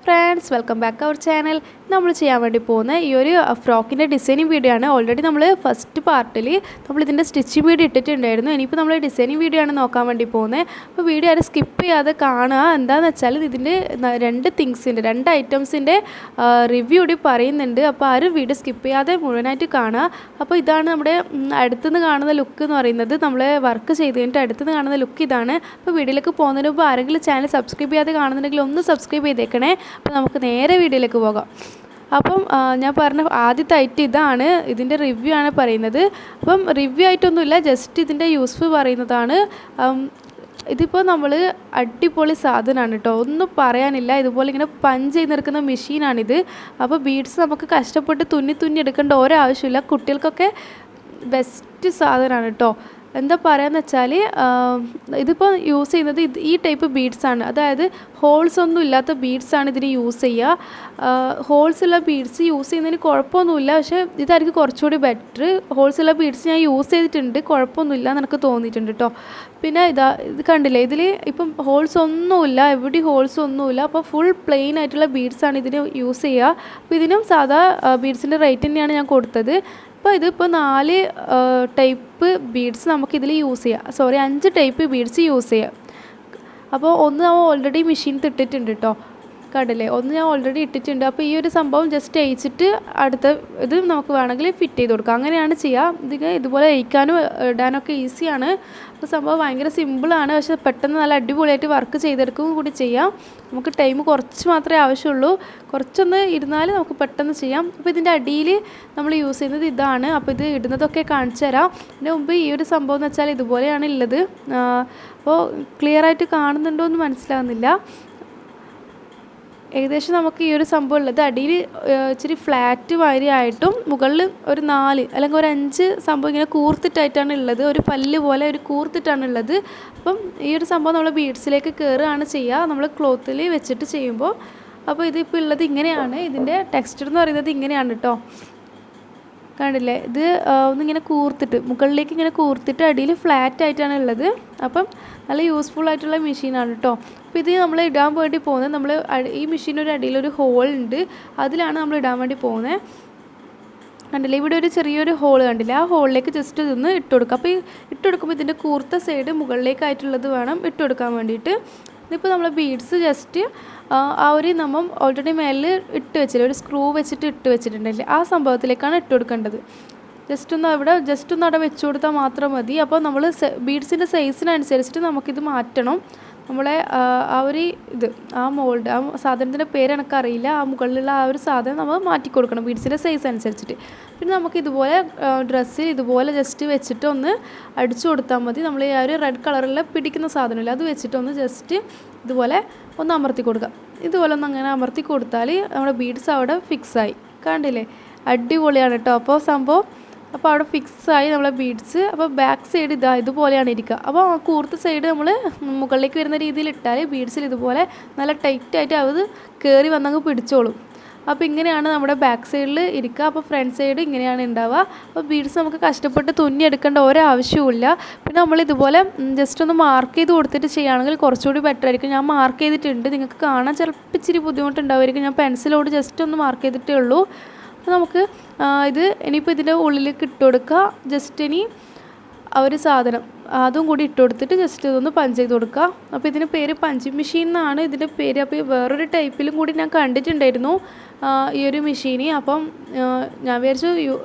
Friends, welcome back our channel. നമ്മൾ ചെയ്യാൻ വേണ്ടി പോകുന്ന ഈ ഒരു ഫ്രോക്കിൻ്റെ ഡിസൈനിങ് വീഡിയോ ആണ്. ഓൾറെഡി നമ്മൾ ഫസ്റ്റ് പാർട്ടിൽ നമ്മളിതിൻ്റെ സ്റ്റിച്ചിങ് വീഡിയോ ഇട്ടിട്ടുണ്ടായിരുന്നു. ഇനിയിപ്പോൾ നമ്മൾ ഡിസൈനിങ് വീഡിയോ ആണ് നോക്കാൻ വേണ്ടി പോകുന്നത്. അപ്പോൾ വീഡിയോ ആരും സ്കിപ്പ് ചെയ്യാതെ കാണുക. എന്താണെന്ന് വെച്ചാൽ ഇതിൻ്റെ രണ്ട് ഐറ്റംസിൻ്റെ റിവ്യൂ കൂടി പറയുന്നുണ്ട്. അപ്പോൾ ആരും വീഡിയോ സ്കിപ്പ് ചെയ്യാതെ മുഴുവനായിട്ട് കാണുക. അപ്പോൾ ഇതാണ് നമ്മുടെ അടുത്തുനിന്ന് കാണുന്ന ലുക്ക് എന്ന് പറയുന്നത്. നമ്മൾ വർക്ക് ചെയ്ത് കഴിഞ്ഞിട്ട് അടുത്തുനിന്ന് കാണുന്ന ലുക്ക് ഇതാണ്. അപ്പോൾ വീഡിയോയിലേക്ക് പോകുന്നതിന് മുമ്പ് ആരെങ്കിലും ചാനൽ സബ്സ്ക്രൈബ് ചെയ്യാതെ കാണുന്നുണ്ടെങ്കിൽ ഒന്ന് സബ്സ്ക്രൈബ് ചെയ്തേക്കണേ. അപ്പോൾ നമുക്ക് നേരെ വീഡിയോയിലേക്ക് പോകാം. അപ്പം ഞാൻ പറഞ്ഞ ആദ്യത്തെ ഐറ്റം ഇതാണ്. ഇതിൻ്റെ റിവ്യൂ ആണ് പറയുന്നത്. അപ്പം റിവ്യൂ ആയിട്ടൊന്നുമില്ല, ജസ്റ്റ് ഇതിൻ്റെ യൂസ്ഫുൾ പറയുന്നതാണ്. ഇതിപ്പോൾ നമ്മൾ അടിപൊളി സാധനമാണ് കേട്ടോ, ഒന്നും പറയാനില്ല. ഇതുപോലെ ഇങ്ങനെ പഞ്ച് ചെയ്ത് നിൽക്കുന്ന മെഷീനാണിത്. അപ്പോൾ ബീഡ്സ് നമുക്ക് കഷ്ടപ്പെട്ട് തുന്നി എടുക്കേണ്ട ഓരോ ആവശ്യമില്ല. കുട്ടികൾക്കൊക്കെ ബെസ്റ്റ് സാധനമാണ് കേട്ടോ. എന്താ പറയുകയെന്ന് വെച്ചാൽ ഇതിപ്പോൾ യൂസ് ചെയ്യുന്നത് ഈ ടൈപ്പ് ബീഡ്സാണ്. അതായത് ഹോൾസ് ഒന്നും ഇല്ലാത്ത ബീഡ്സാണ് ഇതിന് യൂസ് ചെയ്യുക. ഹോൾസ് ഉള്ള ബീഡ്സ് യൂസ് ചെയ്യുന്നതിന് കുഴപ്പമൊന്നുമില്ല, പക്ഷേ ഇതായിരിക്കും കുറച്ചുകൂടി ബെറ്റർ. ഹോൾസ് ഉള്ള ബീഡ്സ് ഞാൻ യൂസ് ചെയ്തിട്ടുണ്ട്, കുഴപ്പമൊന്നുമില്ല എന്ന് എനിക്ക് തോന്നിയിട്ടുണ്ട് കേട്ടോ. പിന്നെ ഇത് കണ്ടില്ലേ, ഇതിൽ ഇപ്പം ഹോൾസ് ഒന്നുമില്ല, എവിടെയും ഹോൾസ് ഒന്നുമില്ല. അപ്പോൾ ഫുൾ പ്ലെയിൻ ആയിട്ടുള്ള ബീഡ്സാണ് ഇതിന് യൂസ് ചെയ്യുക. അപ്പോൾ ഇതിനും സാധാ ബീഡ്സിൻ്റെ റേറ്റ് തന്നെയാണ് ഞാൻ കൊടുത്തത്. അപ്പോൾ ഇതിപ്പോൾ 4 ടൈപ്പ് ബീഡ്സ് നമുക്കിതിൽ യൂസ് ചെയ്യാം. 5 ടൈപ്പ് ബീഡ്സ് യൂസ് ചെയ്യാം. അപ്പോൾ ഒന്ന് നമ്മൾ ഓൾറെഡി മെഷീനിൽ ഇട്ടിട്ടുണ്ട് കേട്ടോ, കണ്ടില്ലേ, ഒന്ന് ഞാൻ ഓൾറെഡി ഇട്ടിട്ടുണ്ട്. അപ്പോൾ ഈ ഒരു സംഭവം ജസ്റ്റ് അയച്ചിട്ട് അടുത്ത ഇത് നമുക്ക് വേണമെങ്കിൽ ഫിറ്റ് ചെയ്ത് കൊടുക്കാം. അങ്ങനെയാണ് ചെയ്യുക. ഇതുപോലെ അയക്കാനും ഇടാനൊക്കെ ഈസിയാണ്. അപ്പോൾ സംഭവം ഭയങ്കര സിമ്പിളാണ്, പക്ഷേ പെട്ടെന്ന് നല്ല അടിപൊളിയായിട്ട് വർക്ക് ചെയ്തെടുക്കുകയും കൂടി ചെയ്യാം. നമുക്ക് ടൈം കുറച്ച് മാത്രമേ ആവശ്യമുള്ളൂ, കുറച്ചൊന്ന് ഇരുന്നാൽ നമുക്ക് പെട്ടെന്ന് ചെയ്യാം. അപ്പോൾ ഇതിൻ്റെ അടിയിൽ നമ്മൾ യൂസ് ചെയ്യുന്നത് ഇതാണ്. അപ്പോൾ ഇത് ഇടുന്നതൊക്കെ കാണിച്ചു തരാം. അതിന് മുമ്പ് ഈ ഒരു സംഭവം എന്ന് വെച്ചാൽ ഇതുപോലെയാണ് ഉള്ളത്. അപ്പോൾ ക്ലിയറായിട്ട് കാണുന്നുണ്ടോ എന്ന് മനസ്സിലാകുന്നില്ല. ഏകദേശം നമുക്ക് ഈ ഒരു സംഭവം ഉള്ളത് അടിയിൽ ഇച്ചിരി ഫ്ലാറ്റ് മാതിരി ആയിട്ടും മുകളിൽ ഒരു 4 അല്ലെങ്കിൽ ഒരു 5 സംഭവം ഇങ്ങനെ കൂർത്തിട്ടായിട്ടാണ് ഉള്ളത്. ഒരു പല്ല് പോലെ ഒരു കൂർത്തിട്ടാണ് ഉള്ളത്. അപ്പം ഈ ഒരു സംഭവം നമ്മൾ ബീഡ്സിലേക്ക് കയറുകയാണ് ചെയ്യുക, നമ്മൾ ക്ലോത്തിൽ വെച്ചിട്ട് ചെയ്യുമ്പോൾ. അപ്പോൾ ഇതിപ്പോൾ ഉള്ളത് ഇങ്ങനെയാണ്. ഇതിൻ്റെ ടെക്സ്ചർ എന്ന് പറയുന്നത് ഇങ്ങനെയാണ് കേട്ടോ, കണ്ടില്ലേ. ഇത് ഒന്നിങ്ങനെ കൂർത്തിട്ട് മുകളിലേക്ക് ഇങ്ങനെ കൂർത്തിട്ട് അടിയിൽ ഫ്ലാറ്റ് ആയിട്ടാണ് ഉള്ളത്. അപ്പം നല്ല യൂസ്ഫുൾ ആയിട്ടുള്ള മെഷീനാണ് കേട്ടോ. അപ്പോൾ ഇത് നമ്മൾ ഇടാൻ വേണ്ടി പോകുന്നത്, നമ്മൾ ഈ മെഷീനൊരു അടിയിലൊരു ഹോൾ ഉണ്ട്, അതിലാണ് നമ്മൾ ഇടാൻ വേണ്ടി പോകുന്നത്. കണ്ടില്ലേ, ഇവിടെ ഒരു ചെറിയൊരു ഹോൾ കണ്ടില്ല, ആ ഹോളിലേക്ക് ജസ്റ്റ് ഇതൊന്ന് ഇട്ട് കൊടുക്കുക. അപ്പോൾ ഈ ഇട്ട് കൊടുക്കുമ്പോൾ ഇതിൻ്റെ കൂർത്ത സൈഡ് മുകളിലേക്കായിട്ടുള്ളത് വേണം ഇട്ട് കൊടുക്കാൻ വേണ്ടിയിട്ട്. ഇതിപ്പോൾ നമ്മൾ ബീഡ്സ് ജസ്റ്റ് ആ ഒരു നമ്മൾ ഓൾറെഡി മേലിൽ ഇട്ട് വെച്ചില്ല, ഒരു സ്ക്രൂ വെച്ചിട്ട് ഇട്ട് വെച്ചിട്ടുണ്ടല്ലേ, ആ സംഭവത്തിലേക്കാണ് ഇട്ട് കൊടുക്കേണ്ടത്. ജസ്റ്റ് ഒന്ന് അവിടെ വെച്ച് കൊടുത്താൽ മാത്രം മതി. അപ്പോൾ നമ്മൾ ബീഡ്സിൻ്റെ സൈസിനനുസരിച്ചിട്ട് നമുക്കിത് മാറ്റണം. നമ്മളെ ആ ഒരു ആ മോൾഡ്, ആ സാധനത്തിൻ്റെ പേര് എനിക്കറിയില്ല, ആ മുകളിലുള്ള ആ ഒരു സാധനം നമ്മൾ മാറ്റി കൊടുക്കണം ബീഡ്സിൻ്റെ സൈസ് അനുസരിച്ചിട്ട്. പിന്നെ നമുക്ക് ഇതുപോലെ ഡ്രസ്സിൽ ഇതുപോലെ ജസ്റ്റ് വെച്ചിട്ട് ഒന്ന് അടിച്ചു കൊടുത്താൽ മതി. നമ്മൾ ഈ ഒരു റെഡ് കളറിൽ പിടിക്കുന്ന സാധനമില്ല, അത് വെച്ചിട്ട് ഒന്ന് ജസ്റ്റ് ഇതുപോലെ ഒന്ന് അമർത്തി കൊടുക്കുക. ഇതുപോലെ ഒന്ന് അങ്ങനെ അമർത്തി കൊടുത്താൽ നമ്മുടെ ബീഡ്സ് അവിടെ ഫിക്സായി. കണ്ടില്ലേ, അടിപൊളിയാണ് കേട്ടോ. അപ്പോൾ അവിടെ ഫിക്സായി നമ്മളെ ബീഡ്സ്. അപ്പോൾ ബാക്ക് സൈഡ് ഇതുപോലെയാണ് ഇരിക്കുക. അപ്പോൾ ആ കൂർത്ത സൈഡ് നമ്മൾ മുകളിലേക്ക് വരുന്ന രീതിയിൽ ഇട്ടാൽ ബീഡ്സിൽ ഇതുപോലെ നല്ല ടൈറ്റായിട്ട് അത് കയറി വന്നങ്ങ് പിടിച്ചോളും. അപ്പോൾ ഇങ്ങനെയാണ് നമ്മുടെ ബാക്ക് സൈഡിൽ ഇരിക്കുക. അപ്പോൾ ഫ്രണ്ട് സൈഡ് ഇങ്ങനെയാണ് ഉണ്ടാവുക. അപ്പോൾ ബീഡ്സ് നമുക്ക് കഷ്ടപ്പെട്ട് തുന്നിയെടുക്കേണ്ട ഒരാവശ്യവുമില്ല. പിന്നെ നമ്മൾ ഇതുപോലെ ജസ്റ്റ് ഒന്ന് മാർക്ക് ചെയ്ത് കൊടുത്തിട്ട് ചെയ്യുകയാണെങ്കിൽ കുറച്ചുകൂടി ബെറ്റർ ആയിരിക്കും. ഞാൻ മാർക്ക് ചെയ്തിട്ടുണ്ട്, നിങ്ങൾക്ക് കാണാൻ ചിലപ്പോൾ ഇച്ചിരി ബുദ്ധിമുട്ടുണ്ടാവുമായിരിക്കും. ഞാൻ പെൻസിലോട് ജസ്റ്റ് ഒന്ന് മാർക്ക് ചെയ്തിട്ടേ ഉള്ളൂ. അപ്പോൾ നമുക്ക് ഇത് ഇനിയിപ്പോൾ ഇതിൻ്റെ ഉള്ളിലേക്ക് ഇട്ട് കൊടുക്കുക. ജസ്റ്റ് ഇനി ആ ഒരു സാധനം അതും കൂടി ഇട്ട് കൊടുത്തിട്ട് ജസ്റ്റ് ഇതൊന്ന് പഞ്ച് ചെയ്ത് കൊടുക്കുക. അപ്പോൾ ഇതിൻ്റെ പേര് പഞ്ചിങ് മെഷീൻ എന്നാണ് ഇതിൻ്റെ പേര്. അപ്പോൾ വേറൊരു ടൈപ്പിലും കൂടി ഞാൻ കണ്ടിട്ടുണ്ടായിരുന്നു ഈ ഒരു മെഷീന്. അപ്പം ഞാൻ വിചാരിച്ചു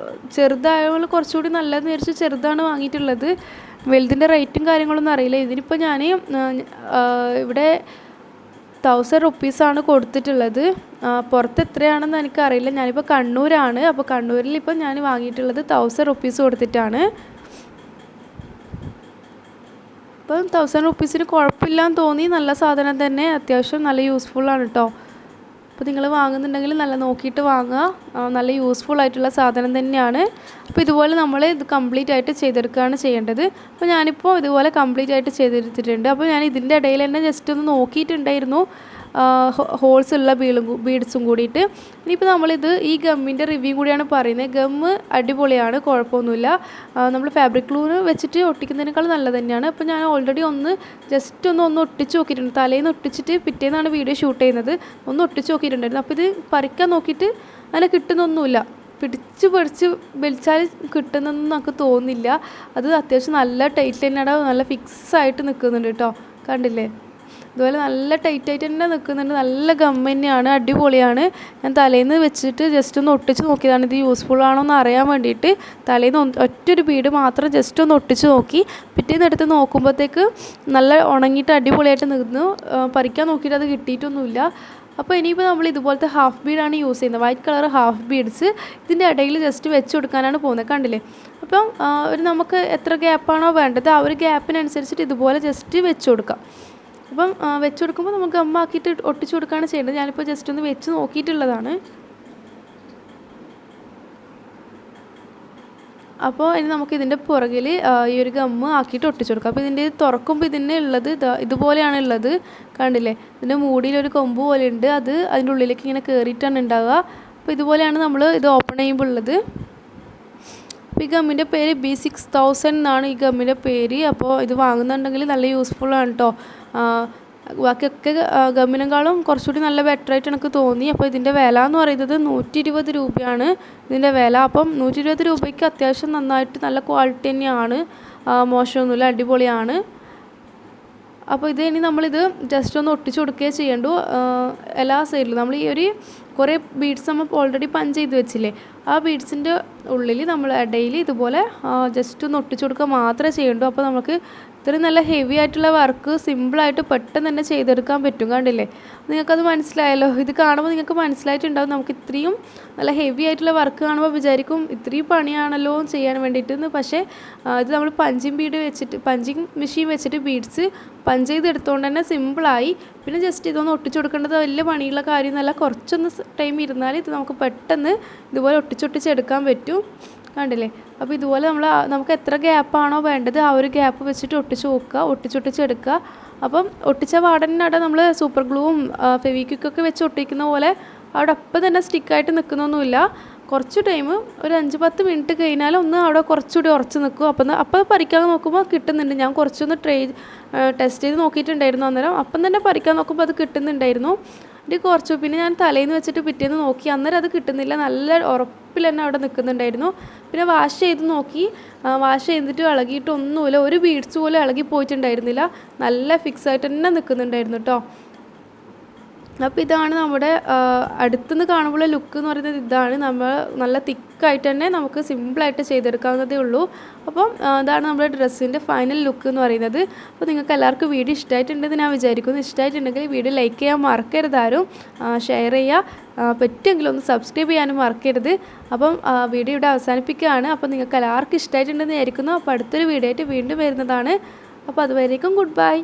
ചെറുതായതുകൊണ്ട് കുറച്ചുകൂടി നല്ലതെന്ന് വിചാരിച്ചു ചെറുതാണ് വാങ്ങിയിട്ടുള്ളത്. വലുതിൻ്റെ റേറ്റും കാര്യങ്ങളൊന്നും അറിയില്ല. ഇതിനിപ്പോൾ ഞാൻ ഇവിടെ 1000 റുപ്പീസാണ് കൊടുത്തിട്ടുള്ളത്. പുറത്ത് എത്രയാണെന്ന് എനിക്കറിയില്ല. ഞാനിപ്പോൾ കണ്ണൂരാണ്. അപ്പോൾ കണ്ണൂരിൽ ഇപ്പോൾ ഞാൻ വാങ്ങിയിട്ടുള്ളത് 1000 റുപ്പീസ് കൊടുത്തിട്ടാണ്. അപ്പം 1000 റുപ്പീസിന് കുഴപ്പമില്ലാന്ന് തോന്നി. നല്ല സാധനം തന്നെ, അത്യാവശ്യം നല്ല യൂസ്ഫുള്ളാണ് കേട്ടോ. അപ്പോൾ നിങ്ങൾ വാങ്ങുന്നുണ്ടെങ്കിൽ നല്ല നോക്കിയിട്ട് വാങ്ങുക. നല്ല യൂസ്ഫുൾ ആയിട്ടുള്ള സാധനം തന്നെയാണ്. അപ്പോൾ ഇതുപോലെ നമ്മൾ ഇത് കംപ്ലീറ്റ് ആയിട്ട് ചെയ്തെടുക്കുകയാണ് ചെയ്യേണ്ടത്. അപ്പോൾ ഞാനിപ്പോൾ ഇതുപോലെ കംപ്ലീറ്റ് ആയിട്ട് ചെയ്തെടുത്തിട്ടുണ്ട്. അപ്പോൾ ഞാൻ ഇതിൻ്റെ ഇടയിൽ തന്നെ ജസ്റ്റ് ഒന്ന് നോക്കിയിട്ടുണ്ടായിരുന്നു ഹോൾസ് ഉള്ള ബീഡ്സും കൂടിയിട്ട്. ഇനിയിപ്പോൾ നമ്മളിത് ഈ ഗമ്മിൻ്റെ റിവ്യൂ കൂടിയാണ് പറയുന്നത്. ഗമ്മ് അടിപൊളിയാണ്, കുഴപ്പമൊന്നുമില്ല. നമ്മൾ ഫാബ്രിക് ഗ്ലൂന് വെച്ചിട്ട് ഒട്ടിക്കുന്നതിനേക്കാൾ നല്ലത് തന്നെയാണ്. അപ്പോൾ ഞാൻ ഓൾറെഡി ജസ്റ്റ് ഒന്ന് ഒട്ടിച്ച് നോക്കിയിട്ടുണ്ട്. തലേന്ന് ഒട്ടിച്ചിട്ട് പിറ്റേന്നാണ് വീഡിയോ ഷൂട്ട് ചെയ്യുന്നത്. ഒന്ന് ഒട്ടിച്ച് നോക്കിയിട്ടുണ്ടായിരുന്നു. അപ്പോൾ ഇത് പറിക്കാൻ നോക്കിയിട്ട് അങ്ങനെ കിട്ടുന്നൊന്നുമില്ല. പിടിച്ച് വലിച്ചാൽ കിട്ടുന്നൊന്നും നമുക്ക് തോന്നുന്നില്ല. അത് അത്യാവശ്യം നല്ല ടൈറ്റ് തന്നെയാണ്, നല്ല ഫിക്സായിട്ട് നിൽക്കുന്നുണ്ട് കേട്ടോ. കണ്ടില്ലേ, ഇതുപോലെ നല്ല ടൈറ്റായിട്ട് തന്നെ നിൽക്കുന്നുണ്ട്. നല്ല ഗമ്മ് തന്നെയാണ്, അടിപൊളിയാണ്. ഞാൻ തലേന്ന് വെച്ചിട്ട് ജസ്റ്റ് ഒന്ന് ഒട്ടിച്ച് നോക്കിയതാണ്. ഇത് യൂസ്ഫുൾ ആണോ എന്ന് അറിയാൻ വേണ്ടിയിട്ട് തലേന്ന് ഒറ്റൊരു ബീഡ് മാത്രം ജസ്റ്റ് ഒന്ന് ഒട്ടിച്ച് നോക്കി. പിറ്റേന്ന് എടുത്ത് നോക്കുമ്പോഴത്തേക്ക് നല്ല ഉണങ്ങിയിട്ട് അടിപൊളിയായിട്ട് നിന്നു. പറിക്കാൻ നോക്കിയിട്ട് അത് കിട്ടിയിട്ടൊന്നുമില്ല. അപ്പോൾ ഇനിയിപ്പോൾ നമ്മൾ ഇതുപോലത്തെ ഹാഫ് ബീഡാണ് യൂസ് ചെയ്യുന്നത്, വൈറ്റ് കളർ ഹാഫ് ബീഡ്സ്. ഇതിൻ്റെ ഇടയിൽ ജസ്റ്റ് വെച്ച് കൊടുക്കാനാണ് പോകുന്നത്. കണ്ടില്ലേ, അപ്പം നമുക്ക് എത്ര ഗ്യാപ്പാണോ വേണ്ടത് ആ ഒരു ഗ്യാപ്പിനനുസരിച്ചിട്ട് ഇതുപോലെ ജസ്റ്റ് വെച്ച് കൊടുക്കാം. അപ്പം വെച്ച് കൊടുക്കുമ്പോൾ നമുക്ക് ഗമ്മാക്കിയിട്ട് ഒട്ടിച്ച് കൊടുക്കുകയാണ് ചെയ്യേണ്ടത്. ഞാനിപ്പോൾ ജസ്റ്റ് ഒന്ന് വെച്ച് നോക്കിയിട്ടുള്ളതാണ്. അപ്പോൾ ഇനി നമുക്ക് ഇതിൻ്റെ പുറകിൽ ഈ ഒരു ഗമ്മ് ആക്കിയിട്ട് ഒട്ടിച്ചു കൊടുക്കാം. അപ്പോൾ ഇതിൻ്റെ തുറക്കുമ്പോൾ ഇതിന് ഉള്ളത് ഇതുപോലെയാണ് ഉള്ളത്. കണ്ടില്ലേ, ഇതിൻ്റെ മൂടിയിലൊരു കൊമ്പ് പോലെ ഉണ്ട്. അത് അതിൻ്റെ ഉള്ളിലേക്ക് ഇങ്ങനെ കയറിയിട്ടാണ് ഉണ്ടാവുക. അപ്പോൾ ഇതുപോലെയാണ് നമ്മൾ ഇത് ഓപ്പൺ ചെയ്യുമ്പോൾ ഉള്ളത്. അപ്പോൾ ഈ ഗമ്മിൻ്റെ പേര് B6000 എന്നാണ് ഈ ഗമ്മിൻ്റെ പേര്. അപ്പോൾ ഇത് വാങ്ങുന്നുണ്ടെങ്കിൽ നല്ല യൂസ്ഫുള്ളാണ് കേട്ടോ. ബാക്കിയൊക്കെ ഗമ്മിനേക്കാളും കുറച്ചുകൂടി നല്ല ബെറ്ററായിട്ട് എനിക്ക് തോന്നി. അപ്പോൾ ഇതിൻ്റെ വില എന്ന് പറയുന്നത് 120 രൂപയാണ് ഇതിൻ്റെ വില. അപ്പം 120 രൂപയ്ക്ക് അത്യാവശ്യം നന്നായിട്ട് നല്ല ക്വാളിറ്റി തന്നെയാണ്, മോശമൊന്നുമില്ല, അടിപൊളിയാണ്. അപ്പോൾ ഇത് ഇനി നമ്മളിത് ജസ്റ്റ് ഒന്ന് ഒട്ടിച്ച് കൊടുക്കുകയേ ചെയ്യണ്ടു എല്ലാ സൈഡിലും. നമ്മൾ ഈ ഒരു കുറേ ബീഡ്സ് നമ്മൾ ഓൾറെഡി പഞ്ച് ചെയ്ത് വെച്ചില്ലേ, ആ ബീഡ്സിൻ്റെ ഉള്ളിൽ നമ്മൾ ഇടയിൽ ഇതുപോലെ ജസ്റ്റ് ഒന്ന് ഒട്ടിച്ച് കൊടുക്കുക മാത്രമേ ചെയ്യണ്ടൂ. അപ്പോൾ നമുക്ക് ഇത്രയും നല്ല ഹെവി ആയിട്ടുള്ള വർക്ക് സിമ്പിളായിട്ട് പെട്ടെന്ന് തന്നെ ചെയ്തെടുക്കാൻ പറ്റും. കണ്ടില്ലേ, നിങ്ങൾക്കത് മനസ്സിലായല്ലോ. ഇത് കാണുമ്പോൾ നിങ്ങൾക്ക് മനസ്സിലായിട്ടുണ്ടാവും. നമുക്ക് ഇത്രയും നല്ല ഹെവി ആയിട്ടുള്ള വർക്ക് കാണുമ്പോൾ വിചാരിക്കും ഇത്രയും പണിയാണല്ലോ ചെയ്യാൻ വേണ്ടിയിട്ടെന്ന്. പക്ഷേ ഇത് നമ്മൾ പഞ്ചിങ് മെഷീൻ വെച്ചിട്ട് ബീഡ്സ് പഞ്ച് ചെയ്തെടുത്തുകൊണ്ട് തന്നെ സിമ്പിളായി. പിന്നെ ജസ്റ്റ് ഇതൊന്ന് ഒട്ടിച്ചു കൊടുക്കേണ്ടത് വലിയ പണിയുള്ള കാര്യമൊന്നുമല്ല. കുറച്ചൊന്ന് ടൈം ഇരുന്നാൽ ഇത് നമുക്ക് പെട്ടെന്ന് ഇതുപോലെ ഒട്ടിച്ചെടുക്കാൻ പറ്റും. കണ്ടില്ലേ, അപ്പോൾ ഇതുപോലെ നമുക്ക് എത്ര ഗ്യാപ്പാണോ വേണ്ടത് ആ ഒരു ഗ്യാപ്പ് വെച്ചിട്ട് ഒട്ടിച്ചെടുക്കുക. അപ്പം ഒട്ടിച്ച പാടനവിടെ നമ്മൾ സൂപ്പർ ഗ്ലൂവും ഫെവിക്വിക്കൊക്കെ വെച്ച് ഒട്ടിക്കുന്ന പോലെ അവിടെ അപ്പം തന്നെ സ്റ്റിക്കായിട്ട് നിൽക്കുന്നൊന്നുമില്ല. കുറച്ച് ടൈം ഒരു 5-10 മിനിറ്റ് കഴിഞ്ഞാൽ അവിടെ കുറച്ചുകൂടി ഉറച്ച് നിൽക്കും. അപ്പോൾ പറിക്കാൻ നോക്കുമ്പോൾ കിട്ടുന്നുണ്ട്. ഞാൻ കുറച്ചൊന്ന് ടെസ്റ്റ് ചെയ്ത് നോക്കിയിട്ടുണ്ടായിരുന്നു അന്നേരം. അപ്പം തന്നെ പറിക്കാൻ നോക്കുമ്പോൾ അത് കിട്ടുന്നുണ്ടായിരുന്നു. പിന്നെ ഞാൻ തലേന്ന് വെച്ചിട്ട് പിറ്റേന്ന് നോക്കി, അന്നേരം അത് കിട്ടുന്നില്ല. നല്ല ഉറപ്പിൽ തന്നെ അവിടെ നിൽക്കുന്നുണ്ടായിരുന്നു. പിന്നെ വാഷ് ചെയ്ത് നോക്കി, വാഷ് ചെയ്തിട്ട് ഇളകിയിട്ടൊന്നുമില്ല, ഒരു ബീഡ്സ് പോലും ഇളകി പോയിട്ടുണ്ടായിരുന്നില്ല. നല്ല ഫിക്സായിട്ട് തന്നെ നിൽക്കുന്നുണ്ടായിരുന്നു കേട്ടോ. അപ്പോൾ ഇതാണ് നമ്മുടെ അടുത്തുനിന്ന് കാണുമ്പോൾ ലുക്ക് എന്ന് പറയുന്നത്. ഇതാണ് നമ്മൾ നല്ല തിക്കായിട്ട് തന്നെ നമുക്ക് സിമ്പിളായിട്ട് ചെയ്തെടുക്കാവുന്നതേ ഉള്ളൂ. അപ്പം ഇതാണ് നമ്മുടെ ഡ്രസ്സിൻ്റെ ഫൈനൽ ലുക്ക് എന്ന് പറയുന്നത്. അപ്പോൾ നിങ്ങൾക്ക് എല്ലാവർക്കും വീഡിയോ ഇഷ്ടമായിട്ടുണ്ടെന്ന് ഞാൻ വിചാരിക്കുന്നു. ഇഷ്ടമായിട്ടുണ്ടെങ്കിൽ വീഡിയോ ലൈക്ക് ചെയ്യാൻ മറക്കരുത്, ആരും ഷെയർ ചെയ്യുക, പറ്റുമെങ്കിൽ ഒന്ന് സബ്സ്ക്രൈബ് ചെയ്യാനും മറക്കരുത്. അപ്പം വീഡിയോ ഇവിടെ അവസാനിപ്പിക്കുകയാണ്. അപ്പോൾ നിങ്ങൾക്ക് എല്ലാവർക്കും ഇഷ്ടമായിട്ടുണ്ടെന്ന് വിചാരിക്കുന്നു. അപ്പോൾ അടുത്തൊരു വീഡിയോ ആയിട്ട് വീണ്ടും വരുന്നതാണ്. അപ്പോൾ അതുവരേക്കും ഗുഡ് ബൈ.